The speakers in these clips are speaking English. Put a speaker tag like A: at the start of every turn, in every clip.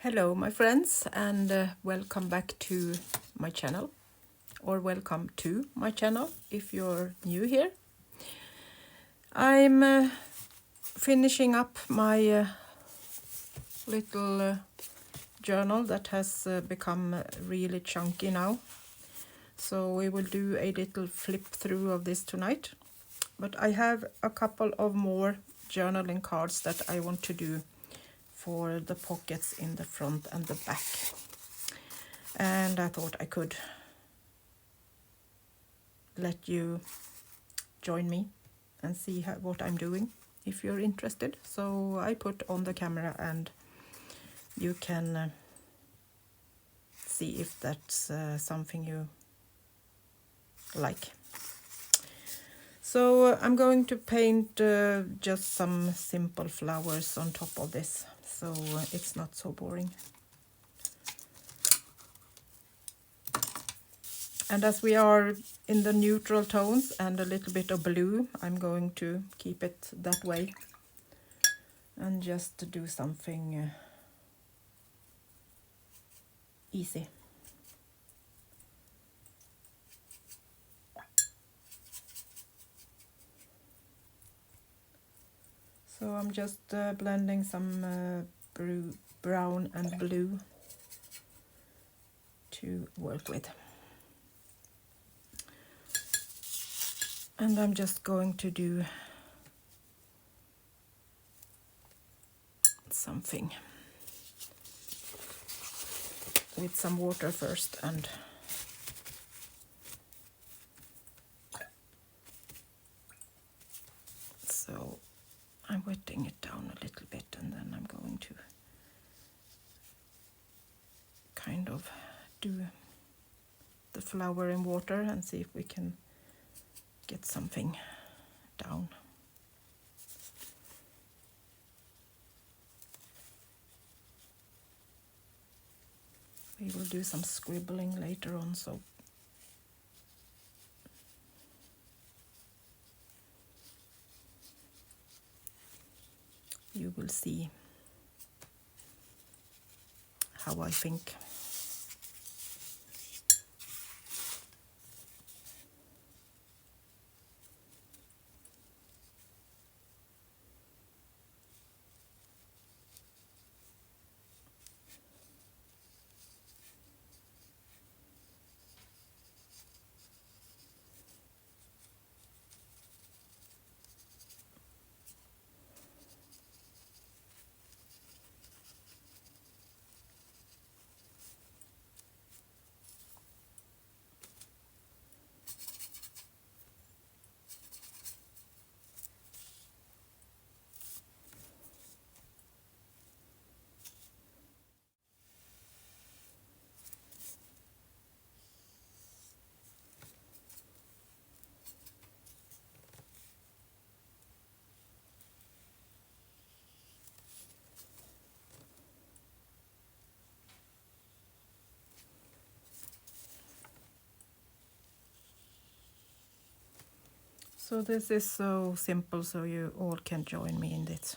A: Hello my friends, and welcome back to my channel, or welcome to my channel if you're new here. I'm finishing up my little journal that has become really chunky now, so we will do a little flip through of this tonight. But I have a couple of more journaling cards that I want to do for the pockets in the front and the back, and I thought I could let you join me and see what I'm doing if you're interested. So I put on the camera and you can see if that's something you like. So I'm going to paint just some simple flowers on top of this, so it's not so boring. And as we are in the neutral tones and a little bit of blue, I'm going to keep it that way and just do something easy. So I'm just blending some brown and blue to work with. And I'm just going to do something with some water first, and so I'm wetting it down a little bit, and then I'm going to kind of do the flower in water and see if we can get something down. We will do some scribbling later on, so you will see how I think. So this is so simple, so you all can join me in this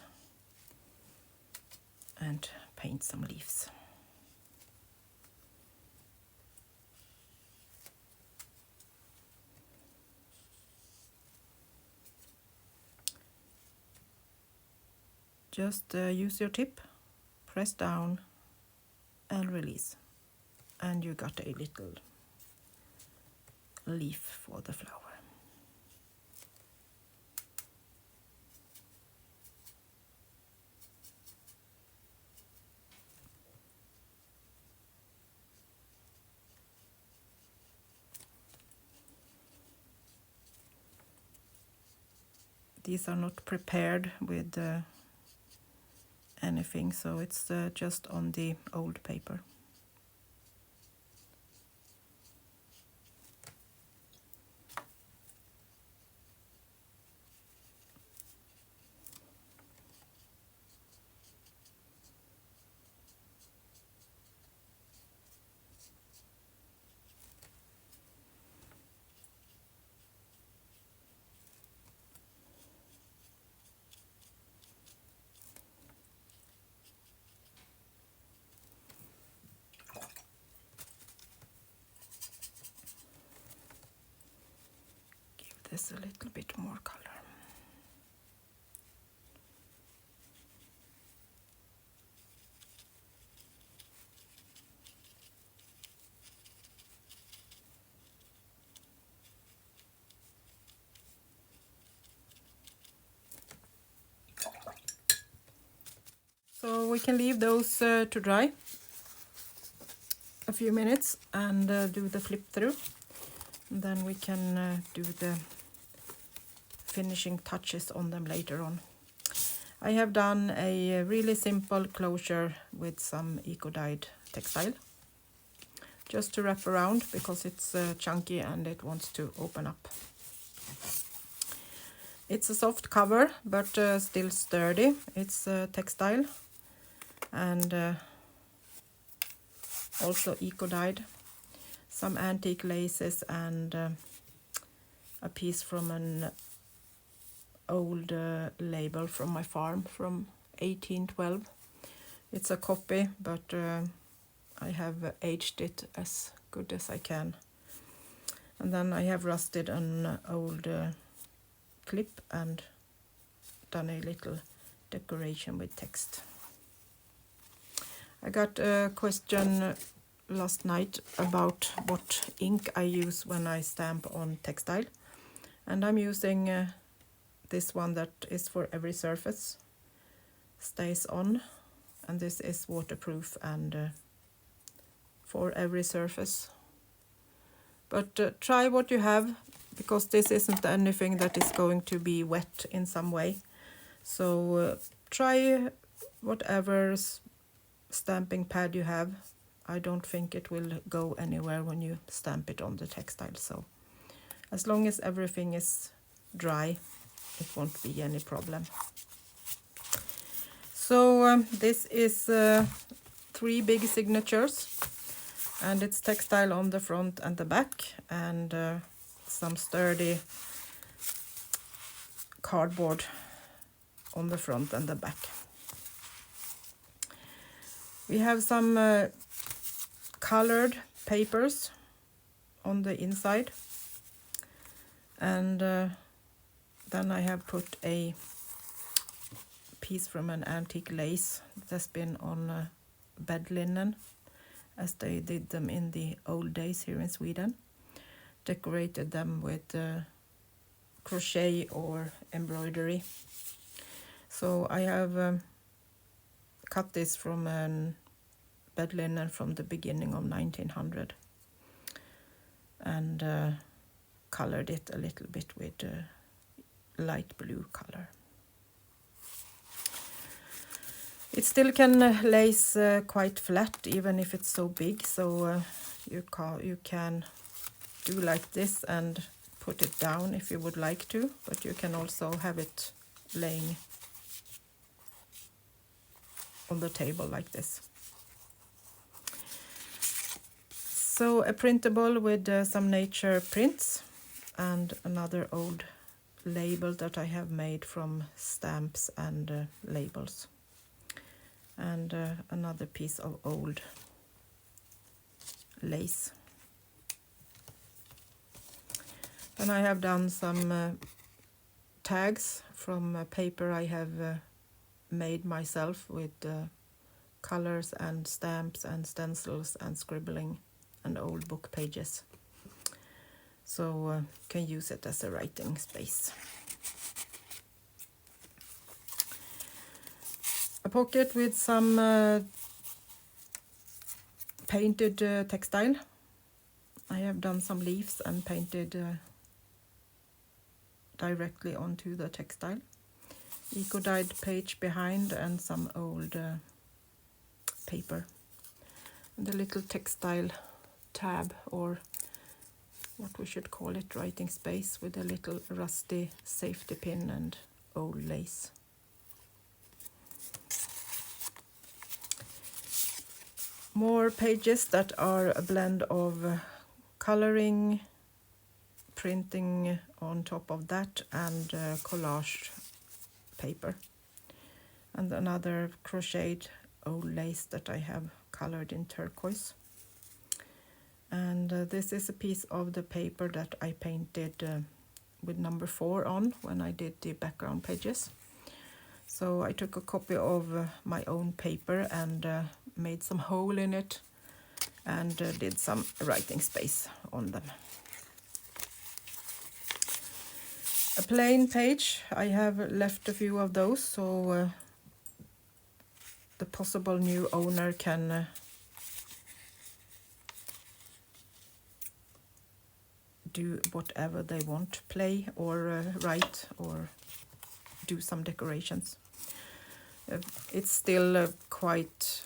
A: and paint some leaves. Just use your tip, press down and release, and you got a little leaf for the flower. These are not prepared with anything, so it's just on the old paper. this a little bit more color. So we can leave those to dry a few minutes and do the flip through. Then we can do the finishing touches on them later on. I have done a really simple closure with some eco-dyed textile, just to wrap around because it's chunky and it wants to open up. It's a soft cover, but still sturdy. It's textile and also eco-dyed. Some antique laces and a piece from an old label from my farm from 1812. It's a copy, but I have aged it as good as I can. And then I have rusted an old clip and done a little decoration with text. I got a question last night about what ink I use when I stamp on textile, and I'm using this one that is for every surface, stays on, and this is waterproof and for every surface. But try what you have, because this isn't anything that is going to be wet in some way. So try whatever stamping pad you have. I don't think it will go anywhere when you stamp it on the textile. So as long as everything is dry, it won't be any problem. So this is 3 big signatures, and it's textile on the front and the back, and some sturdy cardboard on the front and the back. We have some colored papers on the inside, and then I have put a piece from an antique lace that has been on bed linen, as they did them in the old days here in Sweden. Decorated them with crochet or embroidery. So I have cut this from an bed linen from the beginning of 1900 and colored it a little bit with light blue color. It still can lace quite flat even if it's so big, so you can do like this and put it down if you would like to, but you can also have it laying on the table like this. So a printable with some nature prints and another old label that I have made from stamps and labels, and another piece of old lace. And I have done some tags from paper I have made myself with colors and stamps and stencils and scribbling and old book pages. So can use it as a writing space. A pocket with some painted textile. I have done some leaves and painted directly onto the textile. Eco-dyed page behind and some old paper. And a little textile tab, or what we should call it, writing space, with a little rusty safety pin and old lace. More pages that are a blend of coloring, printing on top of that, and collage paper. And another crocheted old lace that I have colored in turquoise. And this is a piece of the paper that I painted with number 4 on when I did the background pages. So I took a copy of my own paper and made some hole in it and did some writing space on them. A plain page, I have left a few of those, so the possible new owner can do whatever they want, play or write or do some decorations. It's still quite,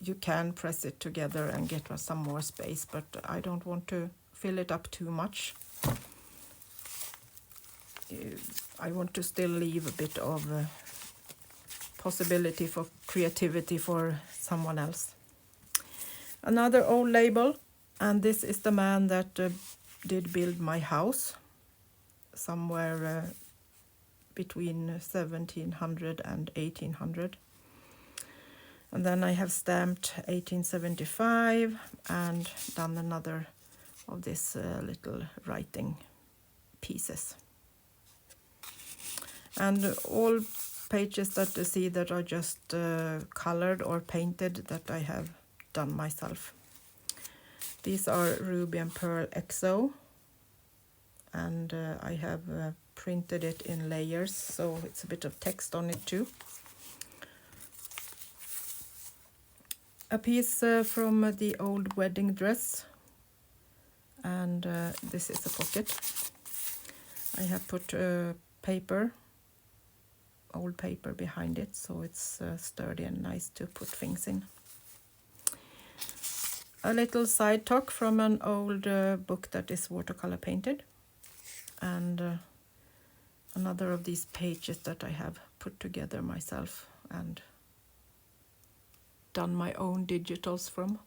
A: you can press it together and get some more space, but I don't want to fill it up too much. I want to still leave a bit of possibility for creativity for someone else. Another old label, and this is the man that did build my house somewhere between 1700 and 1800. And then I have stamped 1875 and done another of this little writing pieces. And all pages that you see that are just colored or painted that I have done myself. These are Ruby and Pearl XO, and I have printed it in layers, so it's a bit of text on it too. A piece from the old wedding dress, and this is a pocket. I have put paper, old paper behind it, so it's sturdy and nice to put things in. A little side talk from an old book that is watercolor painted, and another of these pages that I have put together myself and done my own digitals from.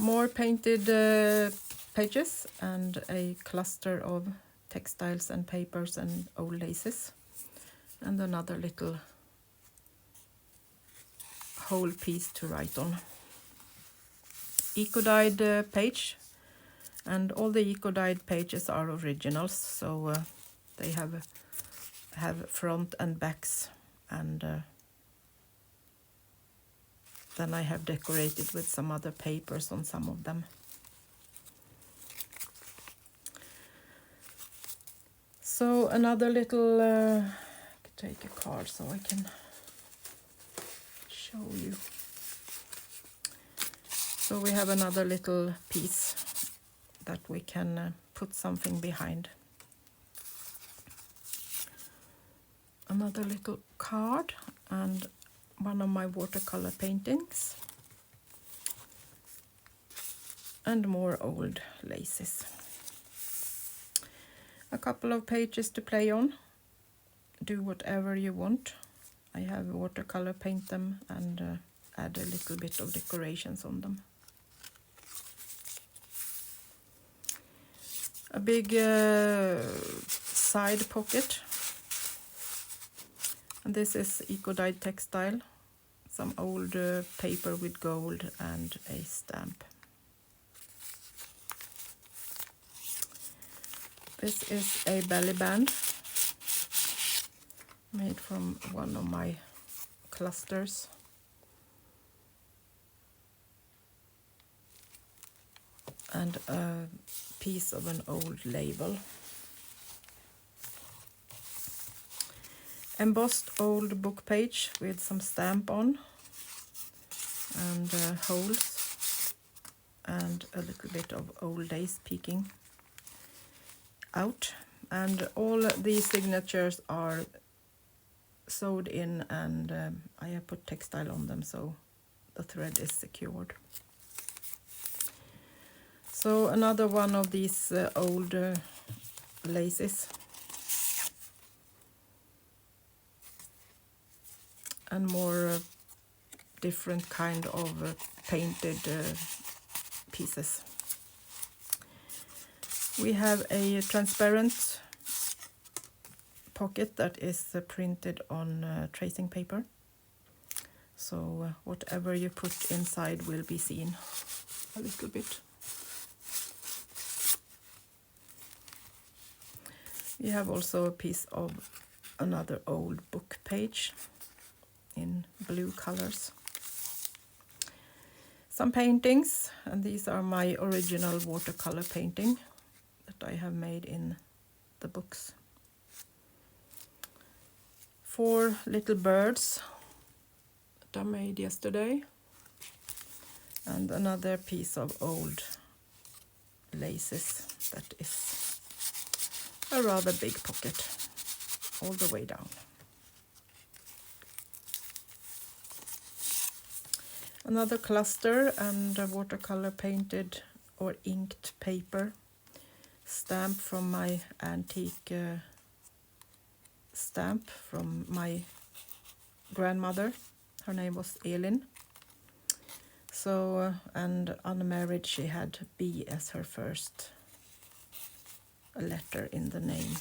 A: More painted pages and a cluster of textiles and papers and old laces. And another little whole piece to write on. Eco-dyed page, and all the eco-dyed pages are originals, so they have front and backs, and then I have decorated with some other papers on some of them. So another little take a card so I can show you. So we have another little piece that we can put something behind. Another little card and one of my watercolor paintings. And more old laces. A couple of pages to play on. Do whatever you want. I have watercolor paint them and add a little bit of decorations on them. A big side pocket. And this is eco-dyed textile. Some old paper with gold and a stamp. This is a belly band made from one of my clusters. And a piece of an old label. Embossed old book page with some stamp on and holes and a little bit of old days peeking out, and all these signatures are sewed in, and I have put textile on them so the thread is secured. So another one of these old laces, and more different kind of painted pieces. We have a transparent pocket that is printed on tracing paper. So whatever you put inside will be seen a little bit. We have also a piece of another old book page in blue colors. Some paintings, and these are my original watercolor painting that I have made in the books. 4 little birds that I made yesterday, and another piece of old laces that is a rather big pocket all the way down. Another cluster and a watercolor painted or inked paper stamp from my antique stamp from my grandmother. Her name was Elin. So, and unmarried, she had B as her first letter in the name.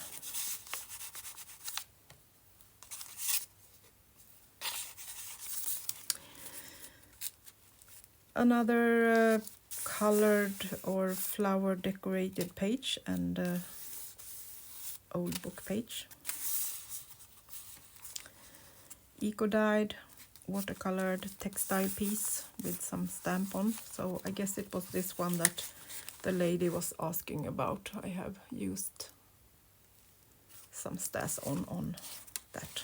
A: Another colored or flower decorated page and old book page. Eco-dyed watercolored textile piece with some stamp on. So I guess it was this one that the lady was asking about. I have used some stas on that.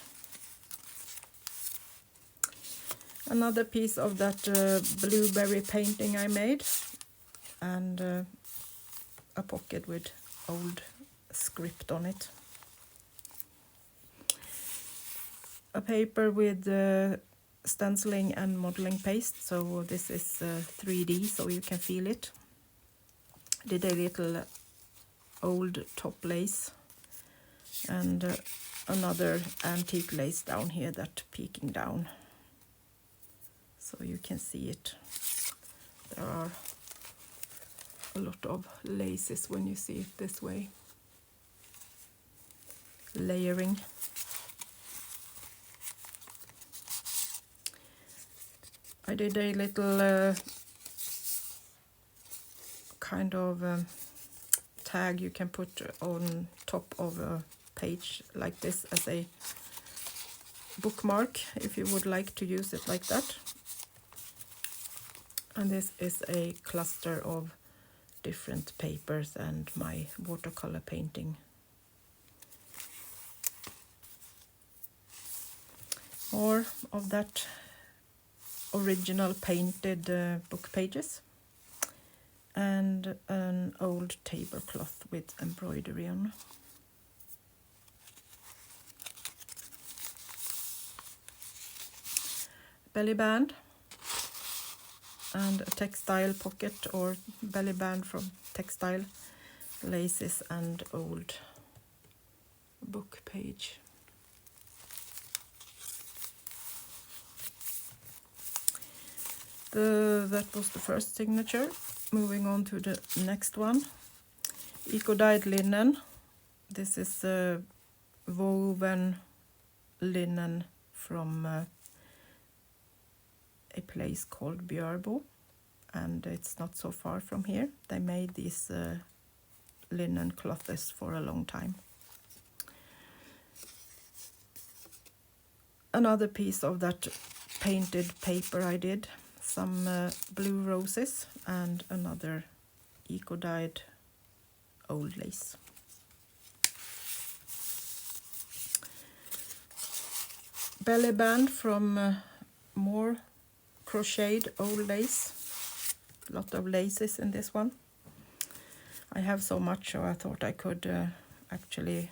A: Another piece of that blueberry painting I made, and a pocket with old script on it. A paper with stenciling and modeling paste, so this is 3D, so you can feel it. Did a little old top lace and another antique lace down here that peeking down, so you can see it. There are a lot of laces when you see it this way. Layering. I did a little kind of tag you can put on top of a page like this as a bookmark if you would like to use it like that. And this is a cluster of different papers and my watercolor painting. More of that original painted book pages, and an old tablecloth with embroidery on. Belly band and a textile pocket or belly band from textile, laces and old book page. That was the first signature. Moving on to the next one. Eco-dyed linen. This is woven linen from a place called Björbo, and it's not so far from here. They made these linen clothes for a long time. Another piece of that painted paper I did. Some blue roses and another eco-dyed old lace. Belly band from more crocheted old lace. A lot of laces in this one. I have so much, so I thought I could actually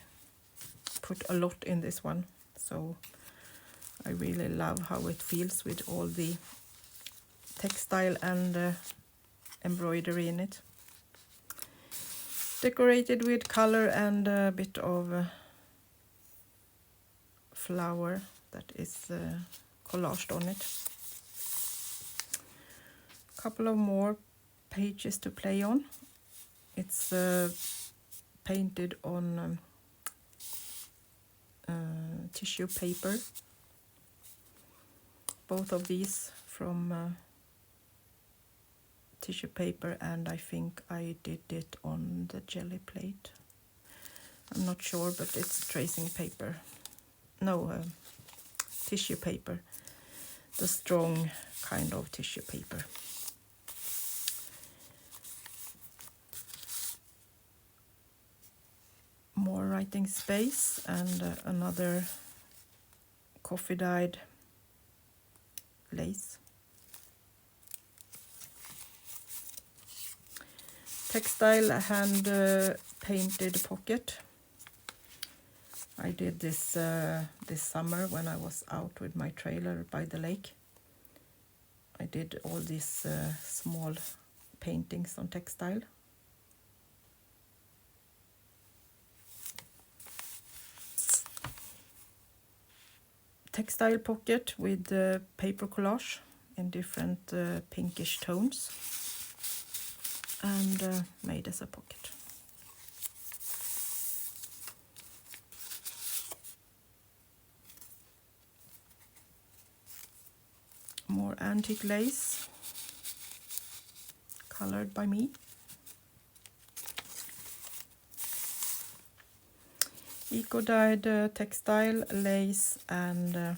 A: put a lot in this one. So I really love how it feels with all the textile and embroidery in it. Decorated with color and a bit of flower that is collaged on it. Couple of more pages to play on. It's painted on tissue paper, both of these from tissue paper, and I think I did it on the jelly plate. I'm not sure, but it's tracing paper. No, tissue paper. The strong kind of tissue paper. More writing space and another coffee dyed lace. Textile hand painted pocket. I did this this summer when I was out with my trailer by the lake. I did all these small paintings on textile. Textile pocket with paper collage in different pinkish tones, and made as a pocket. More antique lace, colored by me. Eco-dyed textile lace and a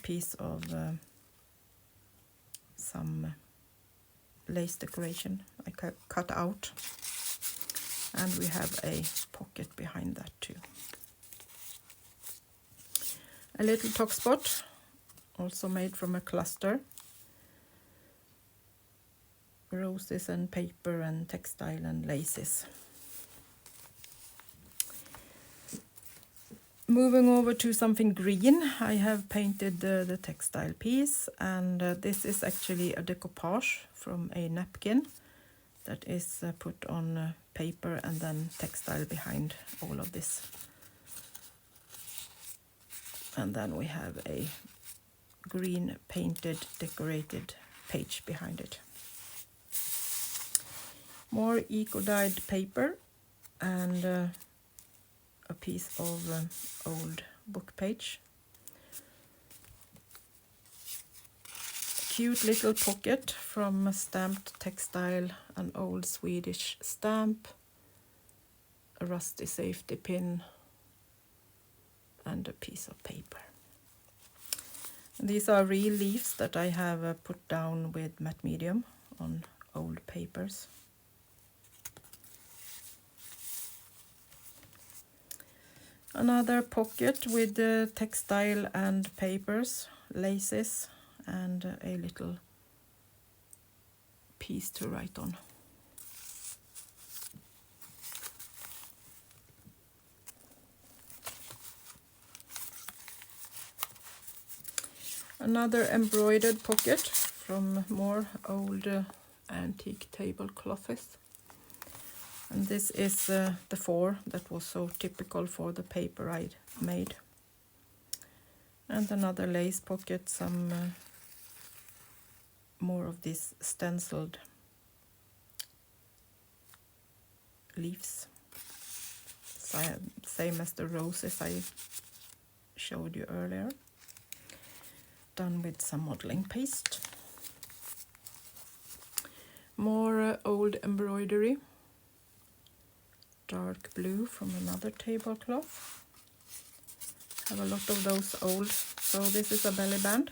A: piece of some lace decoration I cut out, and we have a pocket behind that too. A little top spot, also made from a cluster. Roses and paper and textile and laces. Moving over to something green, I have painted the textile piece, and this is actually a decoupage from a napkin that is put on paper and then textile behind all of this. And then we have a green painted decorated page behind it. More eco-dyed paper and a piece of old book page. Cute little pocket from a stamped textile, an old Swedish stamp, a rusty safety pin, and a piece of paper. These are real leaves that I have put down with matte medium on old papers. Another pocket with textile and papers, laces, and a little piece to write on. Another embroidered pocket from more old antique tablecloths. And this is the 4 that was so typical for the paper I made. And another lace pocket, some more of these stenciled leaves. Same as the roses I showed you earlier. Done with some modeling paste. More old embroidery. Dark blue from another tablecloth. Have a lot of those old. So this is a belly band.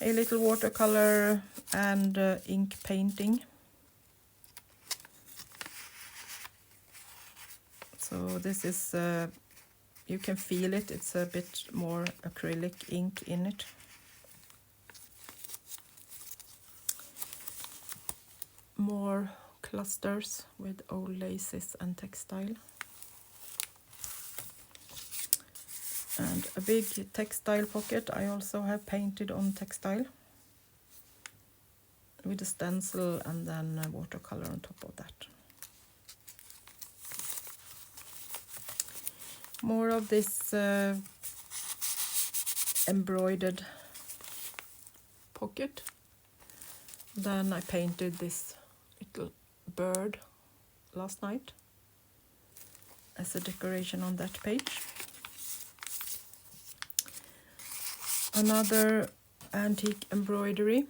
A: A little watercolor and ink painting. So this is, you can feel it, it's a bit more acrylic ink in it. More clusters with old laces and textile. And a big textile pocket I also have painted on textile with a stencil and then a watercolor on top of that. More of this embroidered pocket. Then I painted this little bird last night as a decoration on that page. Another antique embroidery.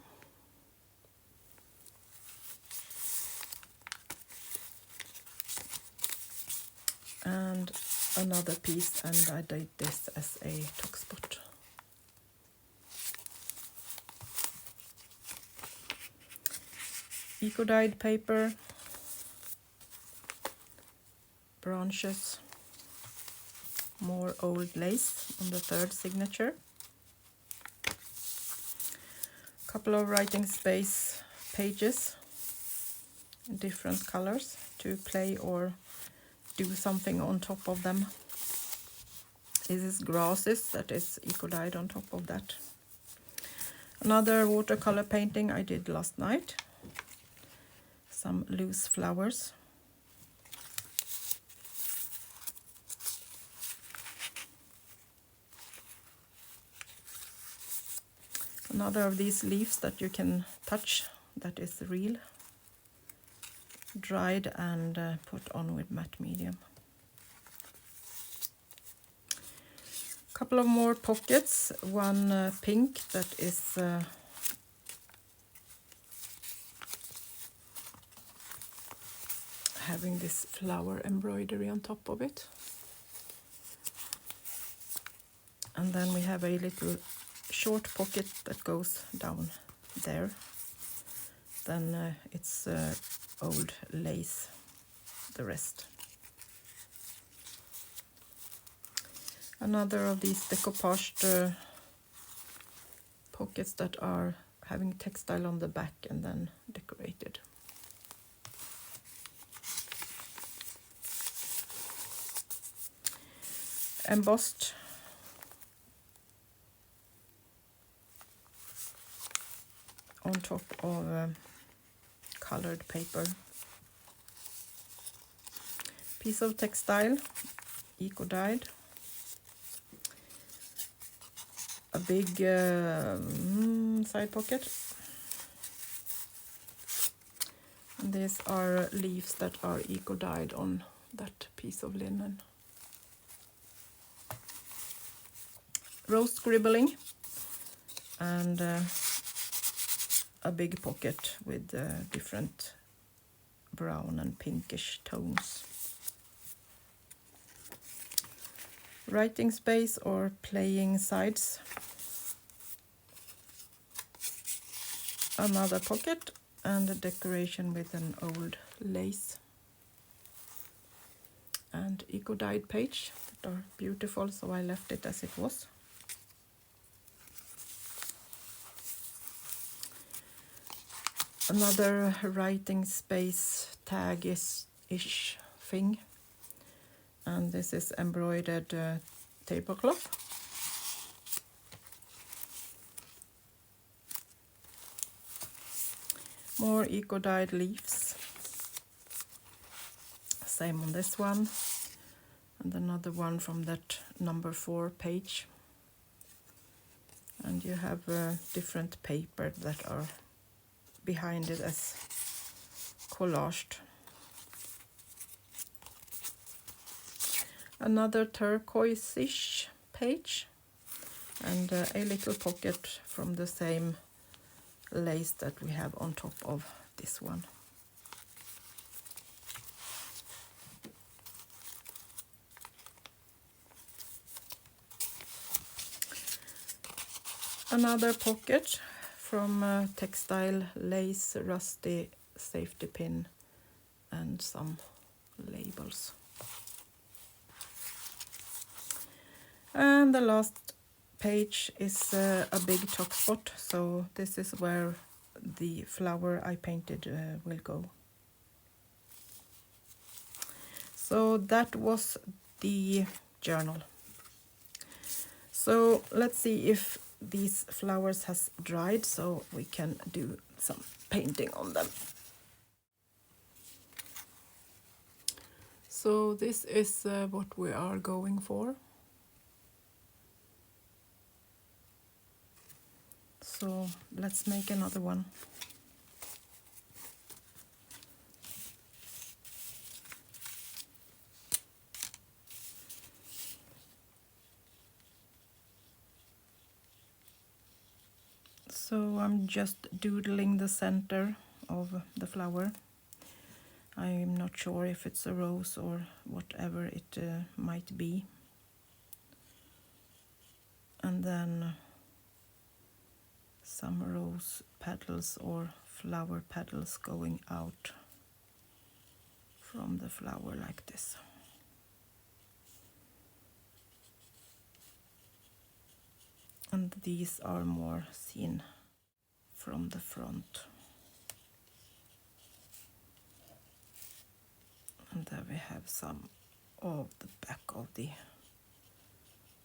A: And another piece, and I did this as a tuck spot. Eco-dyed paper, branches, more old lace on the third signature. Couple of writing space pages in different colors to play or do something on top of them. This is grasses that is eco-dyed on top of that. Another watercolor painting I did last night. Some loose flowers. Another of these leaves that you can touch, that is real. Dried and put on with matte medium. Couple of more pockets, one pink that is having this flower embroidery on top of it. And then we have a little short pocket that goes down there. Then it's old lace, the rest. Another of these decoupaged pockets that are having textile on the back and then decorated. Embossed on top of colored paper. Piece of textile, eco-dyed. A big side pocket. And these are leaves that are eco-dyed on that piece of linen. Rose scribbling and a big pocket with different brown and pinkish tones. Writing space or playing sides. Another pocket and a decoration with an old lace. And eco-dyed page that are beautiful, so I left it as it was. Another writing space tag-ish thing. And this is embroidered tablecloth. More eco-dyed leaves. Same on this one. And another one from that number 4 page. And you have different paper that are behind it as collaged. Another turquoise-ish page and a little pocket from the same lace that we have on top of this one. Another pocket from textile, lace, rusty safety pin and some labels. And the last page is a big tuck spot, so this is where the flower I painted will go. So that was the journal. So let's see if these flowers has dried so we can do some painting on them. So this is what we are going for. So let's make another one. So I'm just doodling the center of the flower. I'm not sure if it's a rose or whatever it might be. And then some rose petals or flower petals going out from the flower like this. And these are more seen from the front. And there we have some of the back of the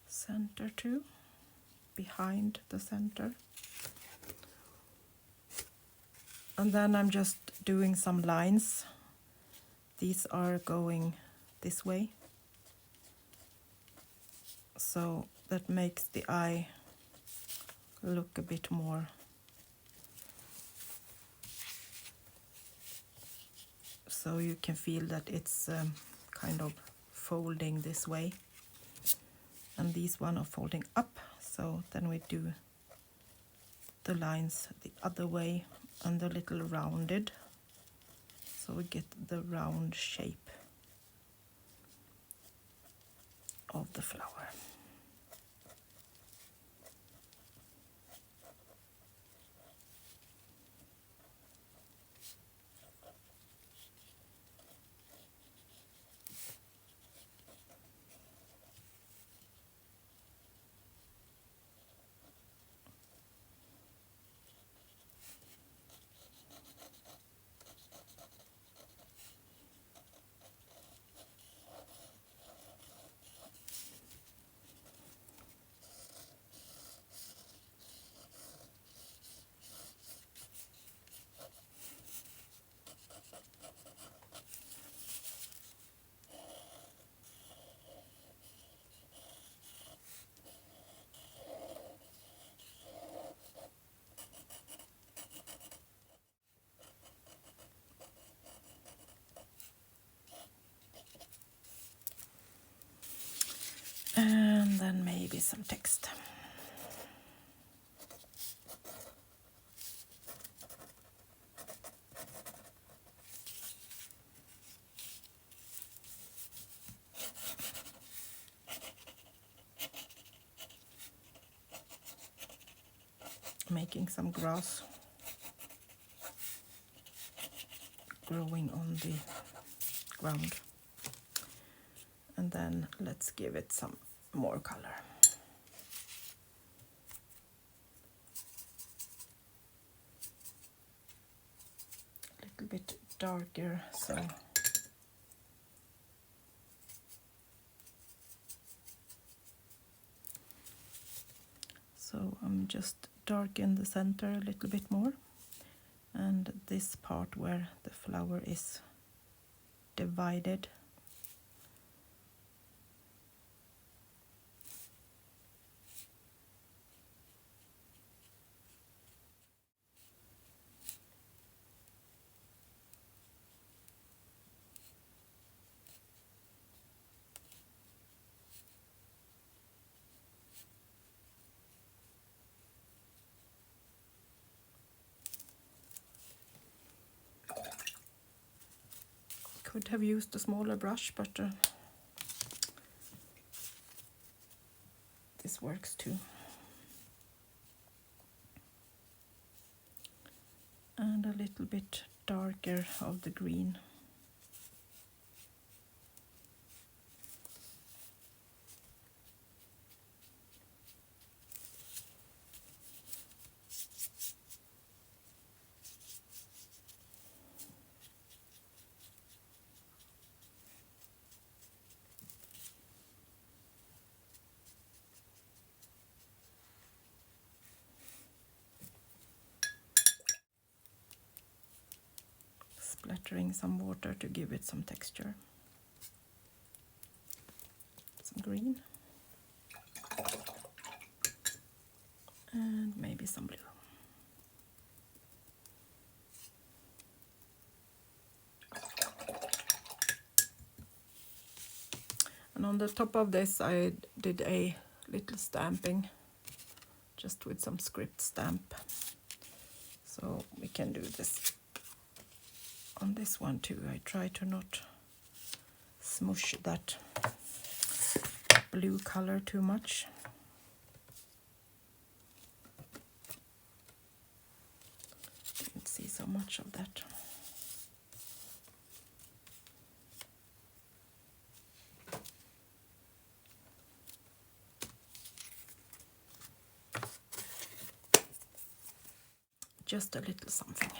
A: center too, behind the center. And then I'm just doing some lines. These are going this way. So that makes the eye look a bit more so you can feel that it's kind of folding this way. And these one are folding up, so then we do the lines the other way and a little rounded, so we get the round shape of the flower. And then maybe some text. Making some grass growing on the ground. And then let's give it some more color. A little bit darker, so I'm just darken the center a little bit more, and this part where the flower is divided. Could have used a smaller brush, but this works too. And a little bit darker of the green. Splattering some water to give it some texture. Some green. And maybe some blue. And on the top of this I did a little stamping, just with some script stamp. So we can do this on this one too. I try to not smush that blue color too much. Didn't see so much of that. Just a little something.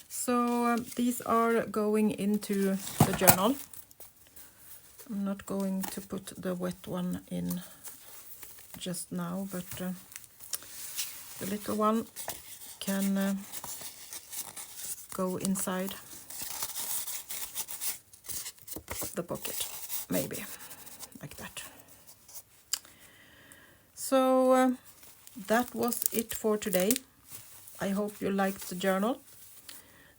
A: So these are going into the journal. I'm not going to put the wet one in just now, but the little one can go inside the pocket, maybe, like that. So that was it for today. I hope you liked the journal,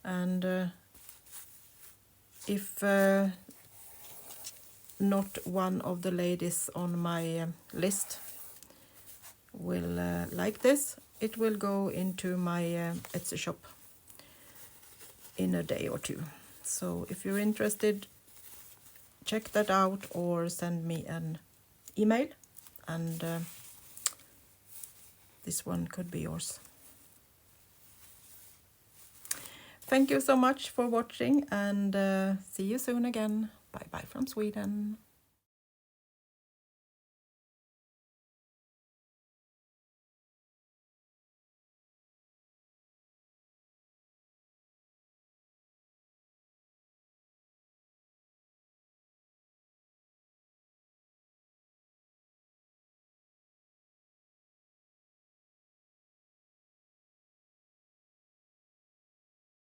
A: and if not one of the ladies on my list will like this, it will go into my Etsy shop in a day or two. So if you're interested, check that out or send me an email, and this one could be yours. Thank you so much for watching, and see you soon again. Bye bye from Sweden.